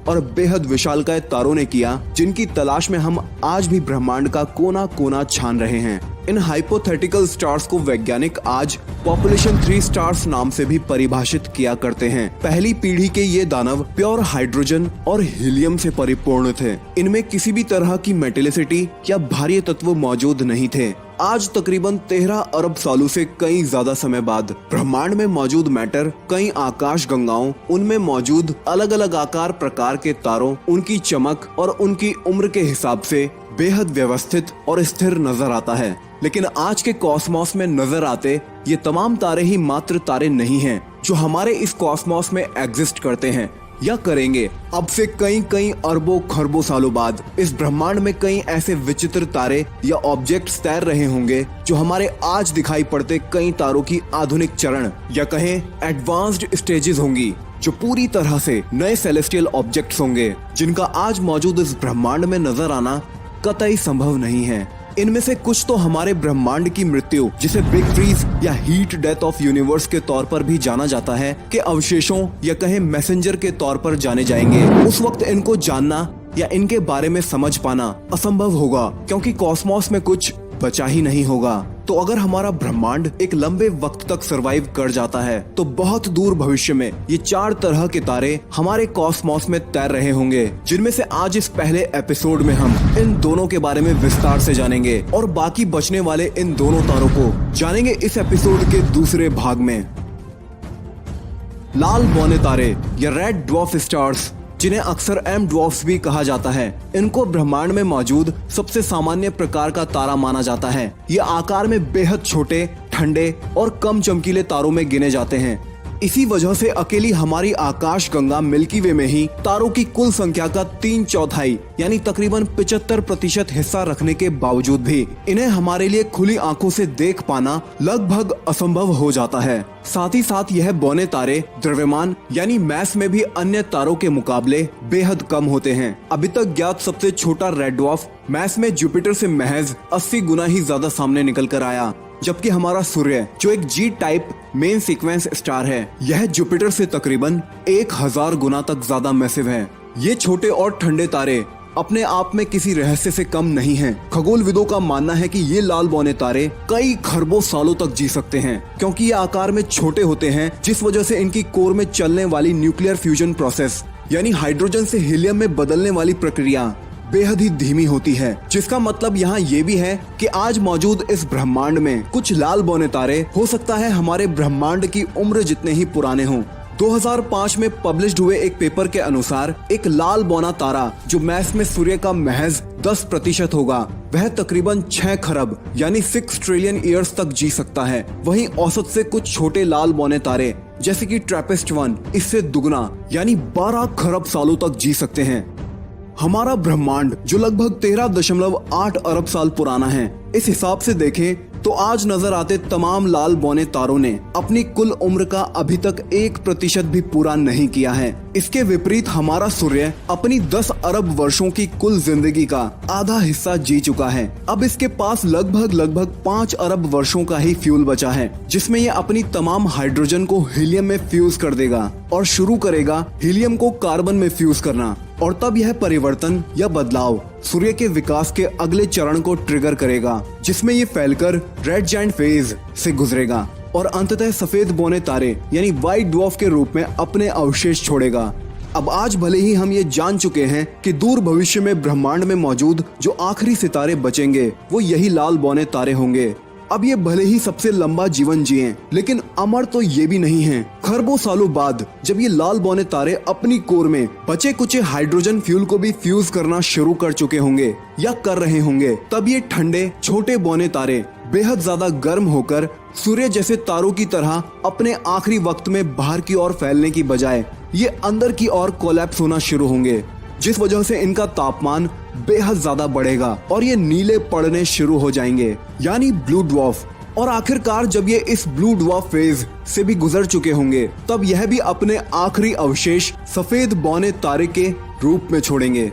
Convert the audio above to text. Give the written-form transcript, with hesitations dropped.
और बेहद विशालकाय तारों ने किया, जिनकी तलाश में हम आज भी ब्रह्मांड का कोना कोना छान रहे हैं। इन हाइपोथेटिकल स्टार्स को वैज्ञानिक आज पॉपुलेशन 3 स्टार्स नाम से भी परिभाषित किया करते हैं। पहली पीढ़ी के ये दानव प्योर हाइड्रोजन और हीलियम से परिपूर्ण थे। इनमें किसी भी तरह की मेटेलिसिटी या भारी तत्व मौजूद नहीं थे। आज तकरीबन 13 अरब सालों से कई ज्यादा समय बाद ब्रह्मांड में मौजूद मैटर, कई आकाश गंगाओं, उनमें मौजूद अलग अलग आकार प्रकार के तारों, उनकी चमक और उनकी उम्र के हिसाब से बेहद व्यवस्थित और स्थिर नजर आता है। लेकिन आज के कॉस्मोस में नजर आते ये तमाम तारे ही मात्र तारे नहीं हैं जो हमारे इस कॉस्मोस में एग्जिस्ट करते हैं या करेंगे। अब से कई अरबों खरबों सालों बाद इस ब्रह्मांड में कई ऐसे विचित्र तारे या ऑब्जेक्ट्स तैर रहे होंगे जो हमारे आज दिखाई पड़ते कई तारों की आधुनिक चरण या कहें एडवांस्ड स्टेजेस होंगी, जो पूरी तरह से नए सेलेस्टियल ऑब्जेक्ट्स होंगे जिनका आज मौजूद इस ब्रह्मांड में नजर आना कतई संभव नहीं है। इनमें से कुछ तो हमारे ब्रह्मांड की मृत्यु, जिसे बिग फ्रीज या हीट डेथ ऑफ यूनिवर्स के तौर पर भी जाना जाता है, के अवशेषों या कहें मैसेंजर के तौर पर जाने जाएंगे। उस वक्त इनको जानना या इनके बारे में समझ पाना असंभव होगा, क्योंकि कॉस्मोस में कुछ बचा ही नहीं होगा। तो अगर हमारा ब्रह्मांड एक लंबे वक्त तक सरवाइव कर जाता है तो बहुत दूर भविष्य में ये 4 तरह के तारे हमारे कॉस्मोस में तैर रहे होंगे, जिनमें से आज इस पहले एपिसोड में हम इन दोनों के बारे में विस्तार से जानेंगे और बाकी बचने वाले इन दोनों तारों को जानेंगे इस एपिसोड के दूसरे भाग में। लाल बौने तारे या रेड ड्वार्फ स्टार्स, जिन्हें अक्सर एम ड्वार्फ्स भी कहा जाता है, इनको ब्रह्मांड में मौजूद सबसे सामान्य प्रकार का तारा माना जाता है। ये आकार में बेहद छोटे, ठंडे और कम चमकीले तारों में गिने जाते हैं। इसी वजह से अकेली हमारी आकाश गंगा मिल्की वे में ही तारों की कुल संख्या का 3/4 यानी तकरीबन 75% हिस्सा रखने के बावजूद भी इन्हें हमारे लिए खुली आंखों से देख पाना लगभग असंभव हो जाता है। साथ ही साथ यह बौने तारे द्रव्यमान यानी मैस में भी अन्य तारों के मुकाबले बेहद कम होते हैं। अभी तक ज्ञात सबसे छोटा रेड ड्वार्फ मैस में जुपिटर से महज 80 गुना ही ज्यादा सामने निकल कर आया, जबकि हमारा सूर्य जो एक जी टाइप मेन सीक्वेंस स्टार है, यह जुपिटर से तकरीबन 1000 गुना तक ज्यादा मैसिव है। ये छोटे और ठंडे तारे अपने आप में किसी रहस्य से कम नहीं हैं। खगोलविदों का मानना है कि ये लाल बौने तारे कई खरबों सालों तक जी सकते हैं, क्योंकि ये आकार में छोटे होते हैं, जिस वजह से इनकी कोर में चलने वाली न्यूक्लियर फ्यूजन प्रोसेस यानी हाइड्रोजन से हीलियम में बदलने वाली प्रक्रिया बेहद ही धीमी होती है। जिसका मतलब यहाँ ये भी है कि आज मौजूद इस ब्रह्मांड में कुछ लाल बौने तारे हो सकता है हमारे ब्रह्मांड की उम्र जितने ही पुराने हों। 2005 में पब्लिश्ड हुए एक पेपर के अनुसार एक लाल बौना तारा जो मैस में सूर्य का महज 10% होगा, वह तकरीबन 6 खरब यानी 6 ट्रिलियन ईयर्स तक जी सकता है। वहीं औसत से कुछ छोटे लाल बौने तारे जैसे कि ट्रैपिस्ट-1 इससे दुगना यानी 12 खरब सालों तक जी सकते हैं। हमारा ब्रह्मांड जो लगभग 13.8 अरब साल पुराना है, इस हिसाब से देखें तो आज नजर आते तमाम लाल बौने तारों ने अपनी कुल उम्र का अभी तक 1% भी पूरा नहीं किया है। इसके विपरीत हमारा सूर्य अपनी 10 अरब वर्षों की कुल जिंदगी का आधा हिस्सा जी चुका है। अब इसके पास लगभग 5 अरब वर्षों का ही फ्यूल बचा है, जिसमें ये अपनी तमाम हाइड्रोजन को हीलियम में फ्यूज कर देगा और शुरू करेगा हीलियम को कार्बन में फ्यूज करना। और तब यह परिवर्तन या बदलाव सूर्य के विकास के अगले चरण को ट्रिगर करेगा, जिसमें ये फैलकर रेड जायंट फेज से गुजरेगा और अंततः सफेद बौने तारे यानी व्हाइट ड्वार्फ के रूप में अपने अवशेष छोड़ेगा। अब आज भले ही हम ये जान चुके हैं कि दूर भविष्य में ब्रह्मांड में मौजूद जो आखिरी सितारे बचेंगे वो यही लाल बौने तारे होंगे। अब ये भले ही सबसे लंबा जीवन जिएं, लेकिन अमर तो ये भी नहीं हैं। खरबों सालों बाद जब ये लाल बौने तारे अपनी कोर में बचे कुचे हाइड्रोजन फ्यूल को भी फ्यूज करना शुरू कर चुके होंगे या कर रहे होंगे, तब ये ठंडे छोटे बौने तारे बेहद ज्यादा गर्म होकर सूर्य जैसे तारों की तरह अपने आखिरी वक्त में बाहर की ओर फैलने की बजाय ये अंदर की ओर कोलैप्स होना शुरू होंगे, जिस वजह से इनका तापमान बेहद ज्यादा बढ़ेगा और ये नीले पड़ने शुरू हो जाएंगे यानी ब्लू ड्वार्फ। और आखिरकार जब ये इस ब्लू ड्वार्फ फेज से भी गुजर चुके होंगे, तब यह भी अपने आखिरी अवशेष सफेद बौने तारे के रूप में छोड़ेंगे।